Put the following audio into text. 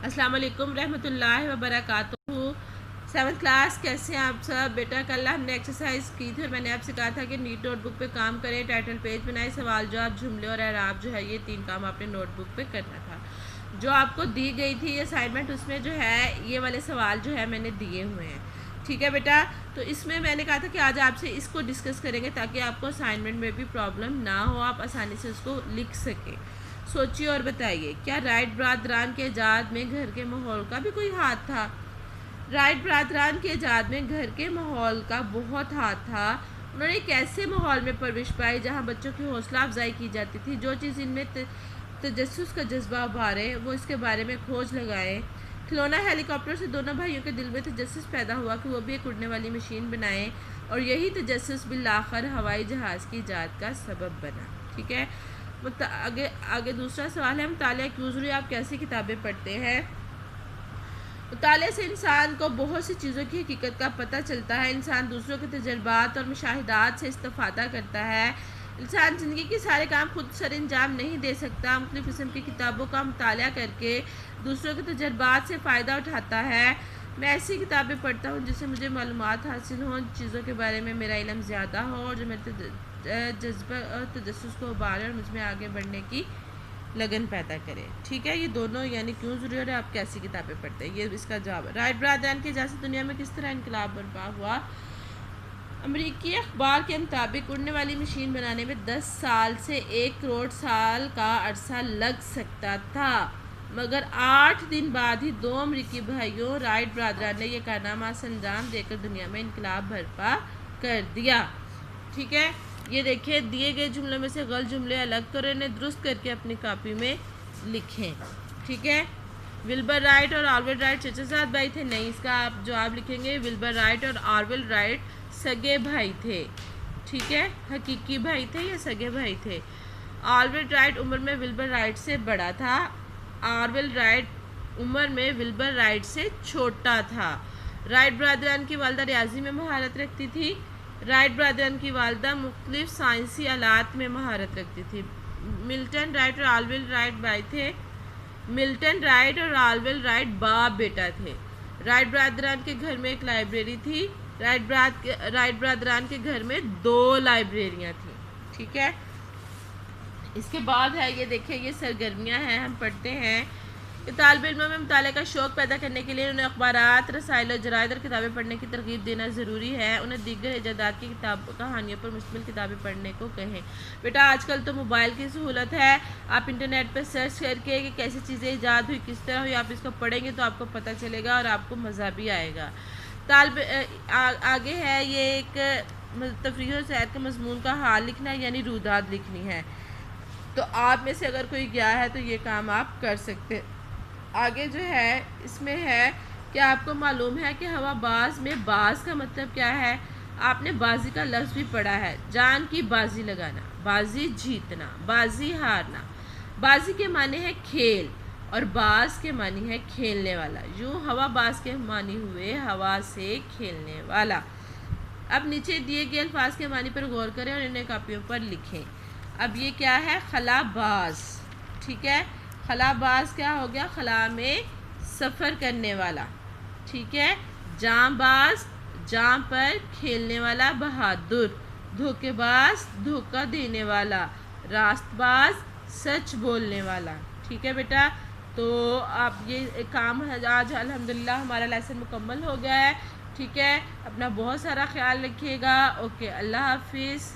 السلام علیکم رحمۃ اللہ وبرکاتہ۔ 7th کلاس، کیسے ہیں آپ سب؟ بیٹا کل ہم نے ایکسرسائز کی تھی اور میں نے آپ سے کہا تھا کہ نیٹ نوٹ بک پہ کام کریں، ٹائٹل پیج بنائیں، سوال جواب، جملے اور اعراب جو ہے یہ 3 کام آپ نے نوٹ بک پہ کرنا تھا۔ جو آپ کو دی گئی تھی اسائنمنٹ، اس میں جو ہے یہ والے سوال جو ہے میں نے دیے ہوئے ہیں، ٹھیک ہے بیٹا؟ تو اس میں نے کہا تھا کہ آج آپ سے اس کو ڈسکس کریں گے تاکہ آپ کو اسائنمنٹ میں بھی پرابلم نہ ہو، آپ آسانی سے اس کو لکھ سکیں۔ سوچیے اور بتائیے، کیا رائٹ برادران کے ایجاد میں گھر کے ماحول کا بھی کوئی ہاتھ تھا؟ رائٹ برادران کے ایجاد میں گھر کے ماحول کا بہت ہاتھ تھا۔ انہوں نے ایک ایسے ماحول میں پرورش پائی جہاں بچوں کی حوصلہ افزائی کی جاتی تھی، جو چیز ان میں تجسس کا جذبہ ابھارے وہ اس کے بارے میں کھوج لگائیں۔ کھلونا ہیلی کاپٹر سے دونوں بھائیوں کے دل میں تجسس پیدا ہوا کہ وہ بھی ایک اڑنے والی مشین بنائیں، اور یہی تجسس بالآخر ہوائی جہاز کی ایجاد کا سبب بنا، ٹھیک ہے؟ آگے دوسرا سوال ہے، مطالعہ کیوں ضروری؟ آپ کیسی کتابیں پڑھتے ہیں؟ مطالعے سے انسان کو بہت سی چیزوں کی حقیقت کا پتہ چلتا ہے، انسان دوسروں کے تجربات اور مشاہدات سے استفادہ کرتا ہے۔ انسان زندگی کے سارے کام خود سر انجام نہیں دے سکتا، مختلف قسم کی کتابوں کا مطالعہ کر کے دوسروں کے تجربات سے فائدہ اٹھاتا ہے۔ میں ایسی کتابیں پڑھتا ہوں جس سے مجھے معلومات حاصل ہوں، چیزوں کے بارے میں میرا علم زیادہ ہو، اور جو میرے جذبہ اور تجسس کو ابھارے اور مجھ میں آگے بڑھنے کی لگن پیدا کرے، ٹھیک ہے؟ یہ دونوں یعنی کیوں ضروری ہے، آپ کیسی کتابیں پڑھتے ہیں، یہ اس کا جواب ہے۔ رائٹ برادران کی اجازت دنیا میں کس طرح انقلاب برپا ہوا؟ امریکی اخبار کے مطابق اڑنے والی مشین بنانے میں 10 سال سے 1 کروڑ سال کا عرصہ لگ سکتا تھا، مگر 8 دن بعد ہی 2 امریکی بھائیوں رائٹ برادران نے یہ کارنامہ سر انجام دے کر دنیا میں انقلاب برپا کر دیا، ٹھیک ہے؟ یہ دیکھیں، دیے گئے جملوں میں سے غلط جملے الگ کریں، انہیں درست کر کے اپنی کاپی میں لکھیں، ٹھیک ہے؟ ولبر رائٹ اور آرول رائٹ چچا زاد بھائی تھے؟ نہیں، اس کا آپ جواب لکھیں گے ولبر رائٹ اور آرول رائٹ سگے بھائی تھے، ٹھیک ہے؟ حقیقی بھائی تھے یا سگے بھائی تھے؟ آرول رائٹ عمر میں ولبر رائٹ سے بڑا تھا، آرول رائٹ عمر میں ولبر رائٹ سے چھوٹا تھا۔ رائٹ برادران کی والدہ ریاضی میں مہارت رکھتی تھی، رائٹ برادران کی والدہ مختلف سائنسی آلات میں مہارت رکھتی تھی۔ ملٹن رائٹ اور آرول رائٹ بھائی تھے، ملٹن رائٹ اور آرول رائٹ باپ بیٹا تھے۔ رائٹ برادران کے گھر میں ایک لائبریری تھی، رائٹ برادران کے گھر میں 2 لائبریریاں تھیں، ٹھیک ہے؟ اس کے بعد ہے یہ دیکھیں، یہ سرگرمیاں ہیں، ہم پڑھتے ہیں کہ طالب علموں میں مطالعے کا شوق پیدا کرنے کے لیے انہیں اخبارات، رسائل اور جرائد اور کتابیں پڑھنے کی ترغیب دینا ضروری ہے۔ انہیں دیگر ایجادات کی کہانیوں پر مشتمل کتابیں پڑھنے کو کہیں۔ بیٹا آج کل تو موبائل کی سہولت ہے، آپ انٹرنیٹ پہ سرچ کر کے کہ کیسی چیزیں ایجاد ہوئی، کس طرح ہوئی، آپ اس کو پڑھیں گے تو آپ کو پتہ چلے گا اور آپ کو مزہ بھی آئے گا۔ آگے ہے یہ ایک تفریح اور صحت کے مضمون کا حال لکھنا ہے، یعنی رویداد لکھنی ہے۔ تو آپ میں سے اگر کوئی گیا ہے تو یہ کام آپ کر سکتے۔ آگے جو ہے اس میں ہے کہ آپ کو معلوم ہے کہ ہوا باز میں باز کا مطلب کیا ہے؟ آپ نے بازی کا لفظ بھی پڑھا ہے، جان کی بازی لگانا، بازی جیتنا، بازی ہارنا۔ بازی کے معنی ہے کھیل اور باز کے معنی ہے کھیلنے والا، یوں ہوا باز کے معنی ہوئے ہوا سے کھیلنے والا۔ اب نیچے دیے گئے الفاظ کے معنی پر غور کریں اور انہیں کاپیوں پر لکھیں۔ اب یہ کیا ہے؟ خلا باز، ٹھیک ہے؟ خلا باز کیا ہو گیا؟ خلا میں سفر کرنے والا، ٹھیک ہے؟ جام باز، جام پر کھیلنے والا بہادر۔ دھوکے باز، دھوکہ دینے والا۔ راست باز، سچ بولنے والا، ٹھیک ہے بیٹا؟ تو آپ یہ کام آج الحمدللہ ہمارا لیسن مکمل ہو گیا ہے، ٹھیک ہے؟ اپنا بہت سارا خیال رکھیے گا۔ اوکے، اللہ حافظ۔